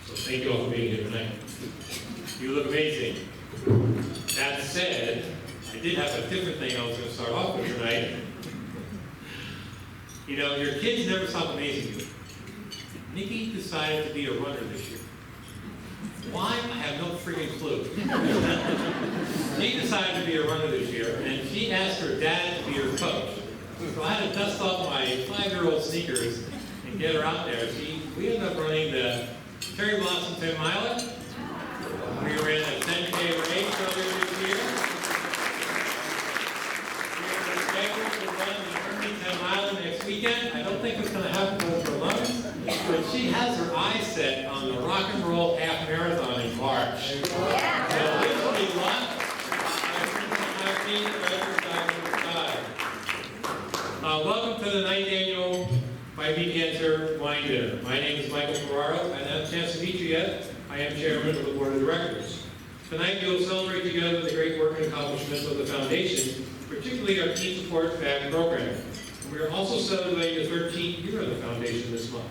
So thank you all for being here tonight. You look amazing. That said, I did have a different thing I was going to start off with tonight. You know, your kids never stop amazing you. Nikki decided to be a runner this year. Why? I have no freaking clue. She decided to be a runner this year, and she asked her dad to be her coach. So I had to dust off my 5-year-old sneakers and get her out there. We ended up running the Cherry Blossom 10 Miler. We ran a 10K race earlier this year. We are scheduled to run the Early 10 Miler next weekend. I don't think it's going to happen for long, but she has her eyes set on the Rock and Roll Half Marathon in March. Yeah. So this will be fun. Welcome to the 9th annual Fight Me Cancer Wine Dinner. My name is Michael Ferraro, and I haven't had a chance to meet you yet. I am chairman of the board of directors. Tonight we will celebrate together the great work and accomplishments of the foundation, particularly our Teen Support Bag program. And we are also celebrating the 13th year of the foundation this month.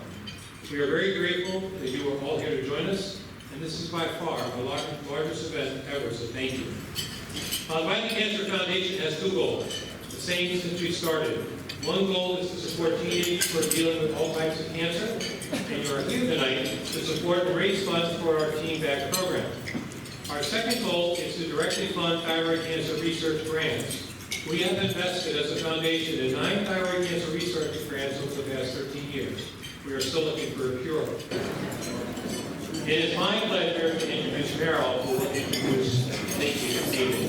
We are very grateful that you are all here to join us, and this is by far our largest event ever, so thank you. The Fight Me Cancer Foundation has 2 goals, the same since we started. One goal is to support teenagers who are dealing with all types of cancer, and you are here tonight to support and raise funds for our Teen Bag program. Our second goal is to directly fund thyroid cancer research grants. We have invested as a foundation in 9 thyroid cancer research grants over the past 13 years. We are still looking for a cure. It is my pleasure to introduce Meryl, who will introduce Nikki this evening.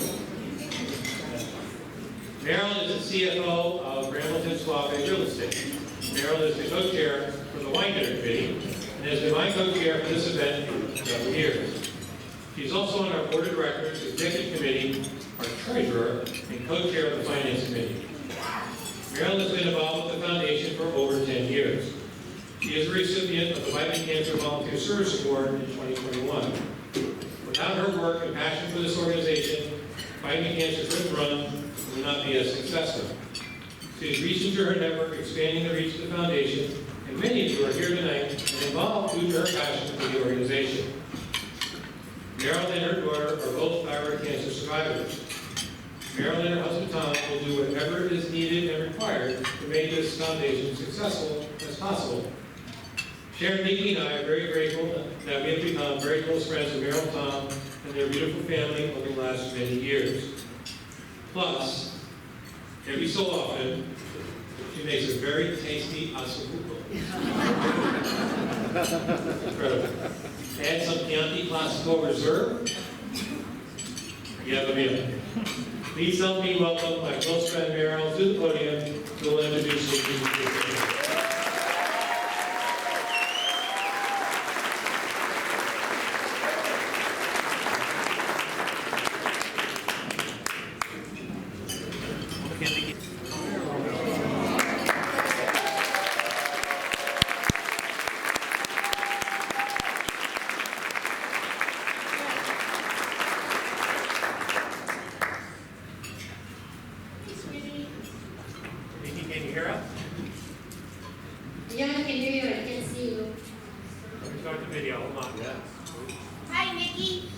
Meryl is the CFO of Hamilton Suave Real Estate. Meryl is the co-chair for the Wine Dinner Committee and has been my co-chair for this event for several years. She's also on our board of directors, executive committee, our treasurer, and co-chair of the finance committee. Meryl has been involved with the foundation for over 10 years. She is a recipient of the Fight Me Cancer Volunteer Service Award in 2021. Without her work and passion for this organization, Fight Me Cancer couldn't run will not be as successful. She is reaching to her network, expanding the reach of the foundation, and many of you are here tonight and involved due to her passion for the organization. Meryl and her daughter are both thyroid cancer survivors. Meryl and her husband Tom will do whatever is needed and required to make this foundation successful as possible. Sharon, Nikki, and I are very grateful that we have become very close friends with Meryl and Tom and their beautiful family over the last many years. Plus, every so often, she makes a very tasty asabuco. Incredible. Add some Chianti Classico Reserve. You have a meal. Please help me welcome my close friend Meryl to the podium who will introduce you to the Hi, Nikki.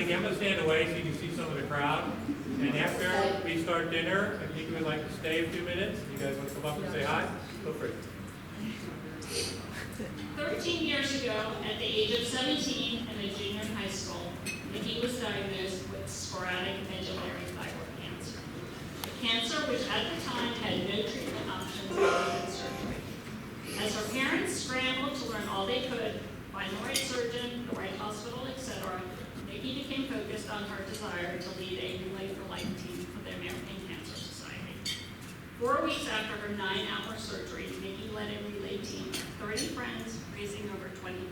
I'm going to stand away so you can see some of the crowd. And after we start dinner, I think we would like to stay a few minutes. You guys want to come up and say hi? Go for it. 13 years ago, at the age of 17 and a junior in high school, Nikki was diagnosed with sporadic medullary thyroid cancer. A cancer which at the time had no treatment options other than surgery. As her parents scrambled to learn all they could, find the right surgeon, the right hospital, etc., Nikki became focused on her desire to lead a Relay for Life team for the American Cancer Society. 4 weeks after her 9-hour surgery, Nikki led a relay team of 30 friends, raising over $20,000.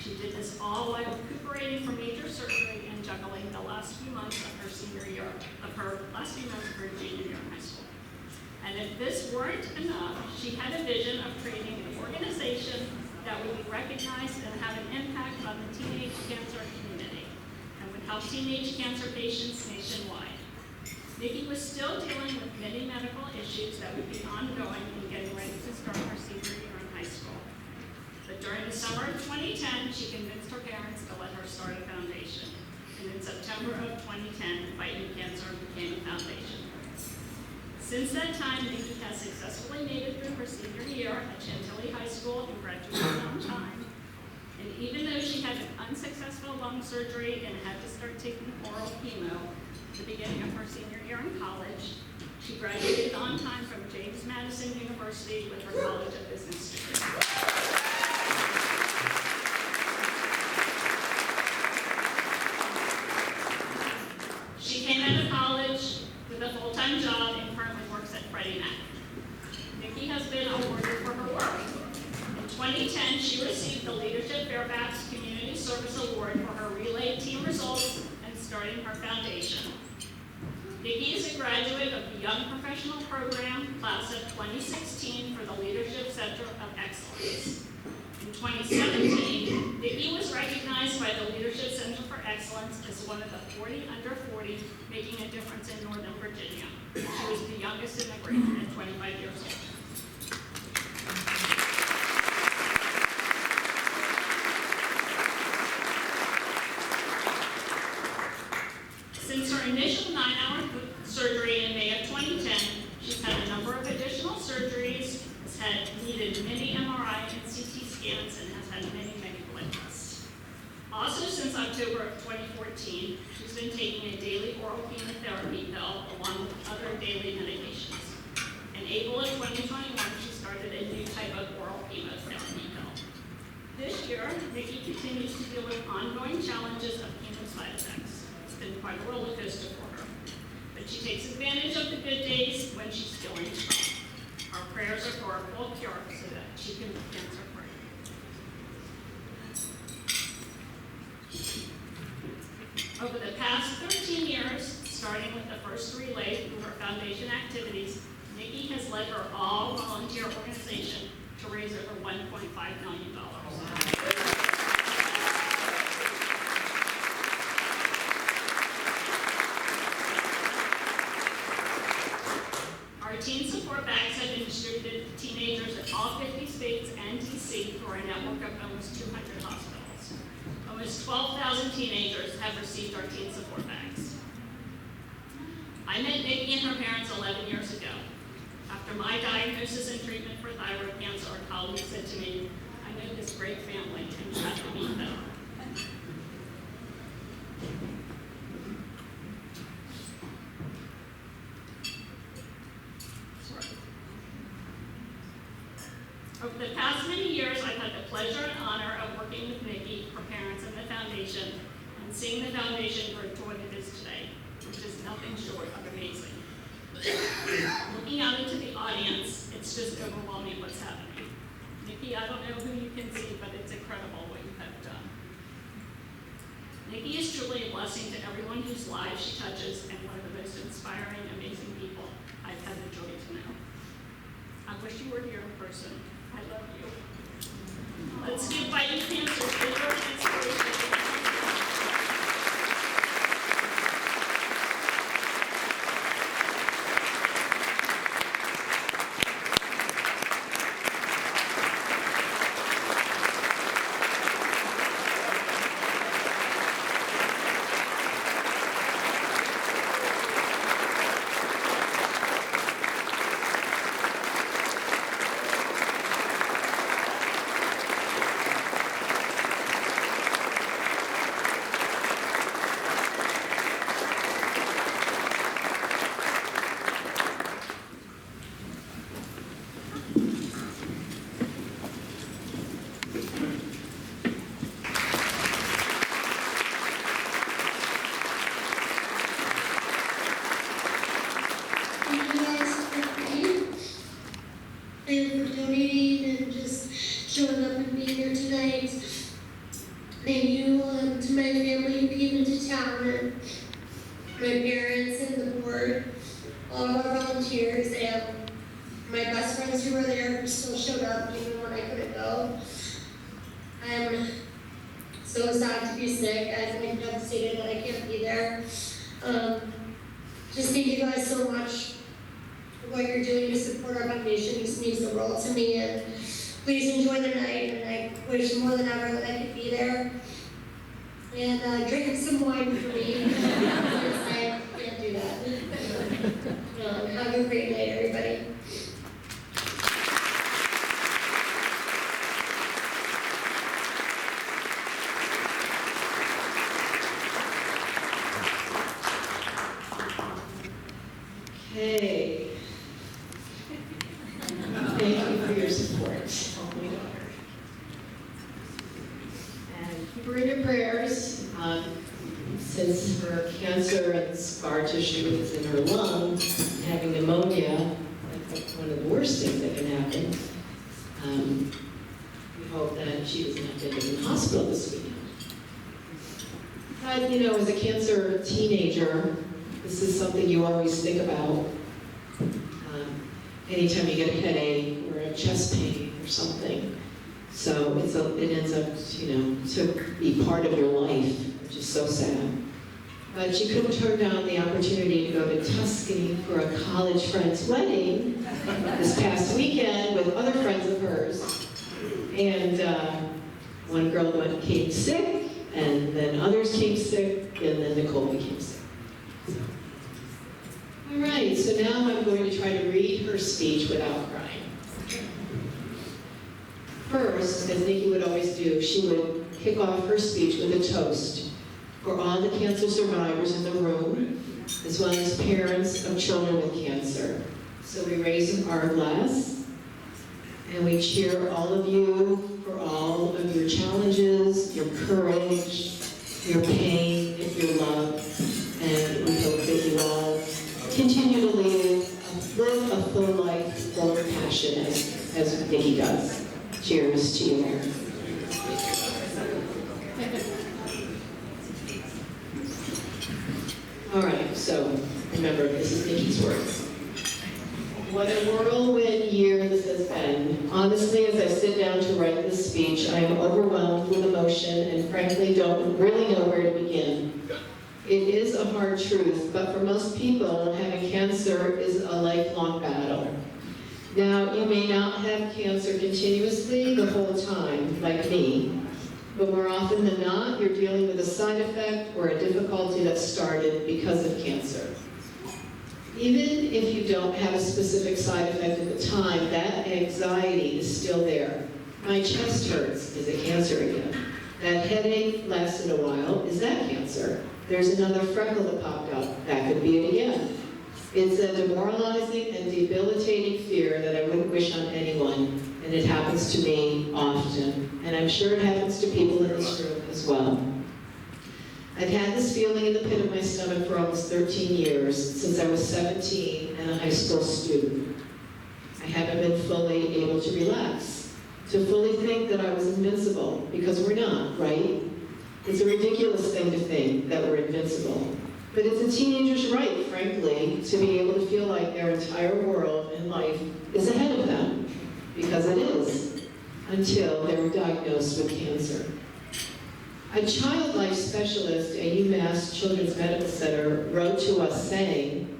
She did this all while recuperating from major surgery and juggling the last few months of her junior year in high school. And if this weren't enough, she had a vision of creating an organization that would be recognized and have an impact on the teenage cancer community and would help teenage cancer patients nationwide. Nikki was still dealing with many medical issues that would be ongoing and getting ready to start her senior year in high school. But during the summer of 2010, she convinced her parents to let her start a foundation. And in September of 2010, Fighting Cancer became a foundation. Since that time, Nikki has successfully made it through her senior year at Chantilly High School and graduated on time. And even though she had an unsuccessful lung surgery and had to start taking oral chemo at the beginning of her senior year in college, she graduated on time from James Madison University with her College of Business degree. She came out of college with a full-time job and currently works at Freddie Mac. Nikki has been awarded for her work. In 2010, she received the Leadership Fairfax Community Service Award for her relay team results and starting her foundation. Nikki is a graduate of the Young Professional Program, class of 2016 for the Leadership Center of Excellence. In 2017, Nikki was recognized by the Leadership Center for Excellence as one of the 40 under 40 making a difference in Northern Virginia. She was the youngest in the group at 25 years old. Since her initial 9-hour surgery in May of 2010, she's had a number of additional surgeries, has had needed many MRI and CT scans, and has had many blood tests. Also, since October of 2014, she's been taking a daily oral chemotherapy pill along with other daily medications. In April of 2021, she started a new type of oral chemotherapy pill. This year, Nikki continues to deal with ongoing challenges of chemo side effects. It's been quite a roller coaster for her. But she takes advantage of the good days when she's feeling strong. Our prayers are for a full cure so that she can be cancer-free. Over the past 13 years, starting with the first relay through her foundation activities, Nikki has led her all-volunteer organization to raise over $1.5 million. Our teen support bags have been distributed to teenagers in all 50 states and DC through our network of almost 200 hospitals. Almost 12,000 teenagers have received our teen support bags. I met Nikki and her parents 11 years ago. After my diagnosis and treatment for thyroid cancer, our colleague said to me, "I know this great family and you have to meet them." Over the past many years, I've had the pleasure and honor of working with Nikki, her parents, and the foundation, and seeing the foundation grow to what it is today, which is nothing short of amazing. Looking out into the audience, it's just overwhelming what's happening. Nikki, I don't know who you can see, but it's incredible what you have done. Nikki is truly a blessing to everyone whose lives she touches and one of the most inspiring, amazing people I've had the joy to know. I wish you were here in person. I love you. Let's give Fighting Cancer favor and inspiration. And for donating and just showing up and being here tonight. Thank you to my family who came into town, and my parents and the board, all of our volunteers, and church still showed up even when I couldn't go. I'm so sad to be sick. I'm devastated that I can't be there. Just thank you guys so much for what you're doing to support our foundation. This means the world to me. And please enjoy the night. And I wish more than ever that I could be there. And drink some wine for me. Because I can't do that. Have a great night, everybody. Hey. Thank you for your support. And keep her in your prayers. Since her cancer and scar tissue is in her lungs, having pneumonia, that's one of the worst things that can happen. We hope that she doesn't have to end up in the hospital this weekend. But, as a cancer teenager, this is something you always think about. Anytime you get a headache or a chest pain or something. So it ends up, to be part of your life, which is so sad. But she couldn't turn down the opportunity to go to Tuscany for a college friend's wedding this past weekend with other friends of hers. And one girl came sick, and then others came sick, and then Nicole became sick. All right, so now I'm going to try to read her speech without crying. First, as Nikki would always do, she would kick off her speech with a toast for all the cancer survivors in the room, as well as parents of children with cancer. So we raise our glass, and we cheer all of you for all of your challenges, your courage, your pain, your love, and we hope that you all continue to live a full life full of passion as Nikki does. Cheers to you, Mary. All right, so remember, this is Nikki's words. What a whirlwind year this has been. Honestly, as I sit down to write this speech, I am overwhelmed with emotion and frankly don't really know where to begin. It is a hard truth, but for most people, having cancer is a lifelong battle. Now, you may not have cancer continuously the whole time, like me, but more often than not, you're dealing with a side effect or a difficulty that started because of cancer. Even if you don't have a specific side effect at the time, that anxiety is still there. My chest hurts, is it cancer again? That headache lasted a while, is that cancer? There's another freckle that popped up, that could be it again. It's a demoralizing and debilitating fear that I wouldn't wish on anyone, and it happens to me often. And I'm sure it happens to people in this room as well. I've had this feeling in the pit of my stomach for almost 13 years, since I was 17 and a high school student. I haven't been fully able to relax, to fully think that I was invincible, because we're not, right? It's a ridiculous thing to think that we're invincible. But it's a teenager's right, frankly, to be able to feel like their entire world and life is ahead of them, because it is, until they were diagnosed with cancer. A child life specialist at UMass Children's Medical Center wrote to us saying,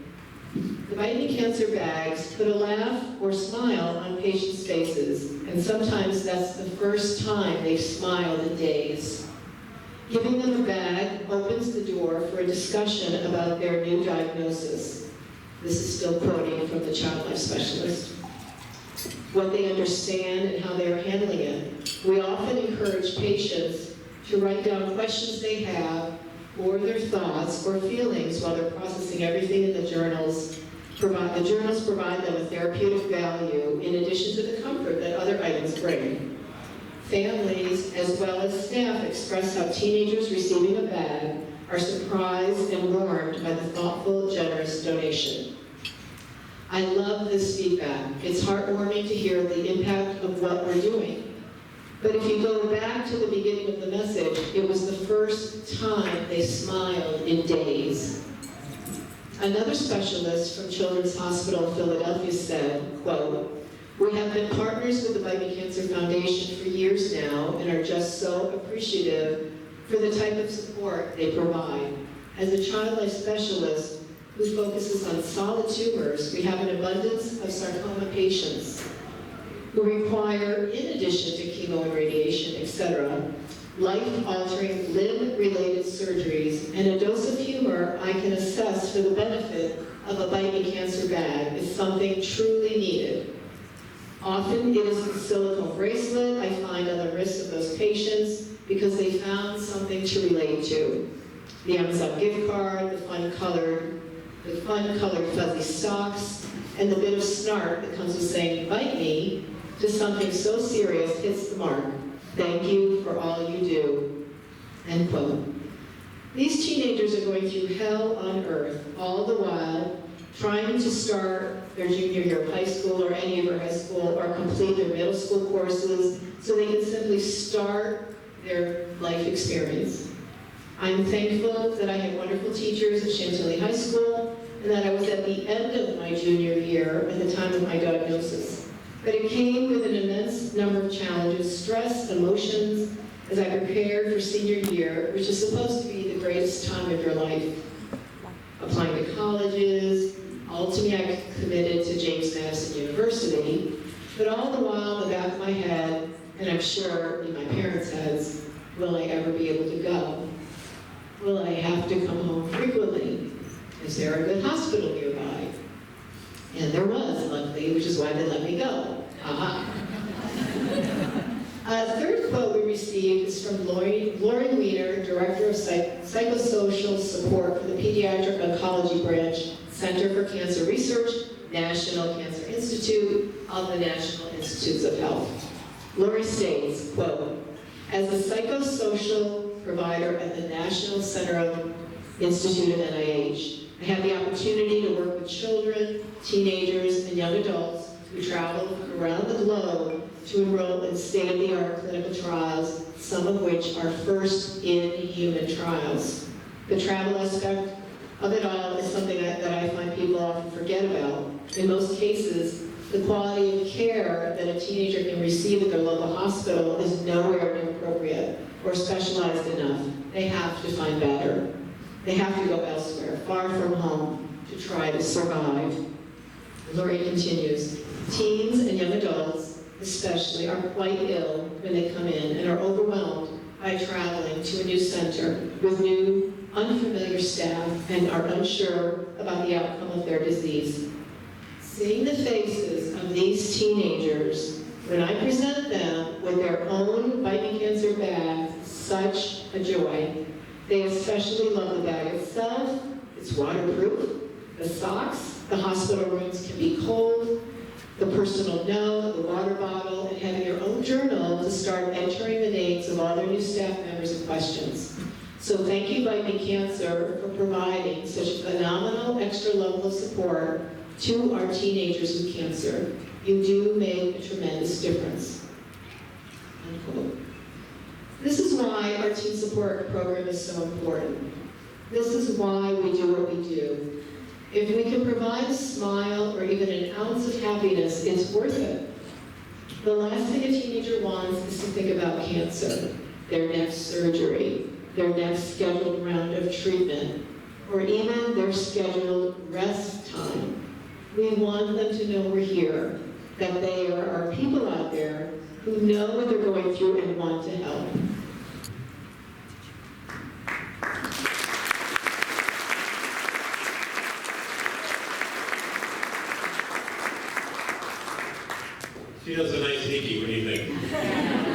"The vitamin cancer bags put a laugh or smile on patients' faces, and sometimes that's the first time they've smiled in days. Giving them a bag opens the door for a discussion about their new diagnosis." This is still quoting from the child life specialist. What they understand and how they are handling it. We often encourage patients to write down questions they have, or their thoughts or feelings while they're processing everything in the journals. The journals provide them a therapeutic value in addition to the comfort that other items bring. Families, as well as staff, express how teenagers receiving a bag are surprised and warmed by the thoughtful, generous donation. I love this feedback. It's heartwarming to hear the impact of what we're doing. But if you go back to the beginning of the message, it was the first time they smiled in days. Another specialist from Children's Hospital of Philadelphia said, quote, We have been partners with the Bite Me Cancer Foundation for years now and are just so appreciative for the type of support they provide. As a child life specialist who focuses on solid tumors, we have an abundance of sarcoma patients who require, in addition to chemo and radiation, etc., life-altering limb-related surgeries, and a dose of humor I can assess for the benefit of a Bite Me Cancer bag is something truly needed. Often it is the silicone bracelet I find on the wrists of those patients because they found something to relate to. The Amazon gift card, the fun-colored fuzzy socks, and the bit of snark that comes with saying, "Bite me," to something so serious hits the mark. Thank you for all you do. End quote. These teenagers are going through hell on earth, all the while trying to start their junior year of high school or any of their high school or complete their middle school courses so they can simply start their life experience. I'm thankful that I had wonderful teachers at Chantilly High School and that I was at the end of my junior year at the time of my diagnosis. But it came with an immense number of challenges, stress, emotions, as I prepared for senior year, which is supposed to be the greatest time of your life. Applying to colleges, ultimately I committed to James Madison University, but all the while in the back of my head, and I'm sure in my parents' heads, will I ever be able to go? Will I have to come home frequently? Is there a good hospital nearby? And there was, luckily, which is why they let me go. Aha. A third quote we received is from Lori Weiner, Director of Psychosocial Support for the Pediatric Oncology Branch, Center for Cancer Research, National Cancer Institute of the National Institutes of Health. Lori states, quote, "As a psychosocial provider at the National Center Institute of NIH, I have the opportunity to work with children, teenagers, and young adults who travel around the globe to enroll in state-of-the-art clinical trials, some of which are first-in-human trials. The travel aspect of it all is something that I find people often forget about. In most cases, the quality of care that a teenager can receive at their local hospital is nowhere near appropriate or specialized enough. They have to find better. They have to go elsewhere, far from home, to try to survive." Lori continues, "Teens and young adults especially are quite ill when they come in and are overwhelmed by traveling to a new center with new, unfamiliar staff and are unsure about the outcome of their disease. Seeing the faces of these teenagers when I present them with their own Bite Me Cancer bag, such a joy. They especially love the bag itself. It's waterproof. The socks, the hospital rooms can be cold, the personal note, the water bottle, and having your own journal to start entering the names of all their new staff members and questions. So thank you, Bite Me Cancer, for providing such a phenomenal extra level of support to our teenagers with cancer. You do make a tremendous difference." Unquote. This is why our teen support program is so important. This is why we do what we do. If we can provide a smile or even an ounce of happiness, it's worth it. The last thing a teenager wants is to think about cancer, their next surgery, their next scheduled round of treatment, or even their scheduled rest time. We want them to know we're here, that there are people out there who know what they're going through and want to help. She does a nice Nikki, what do you think?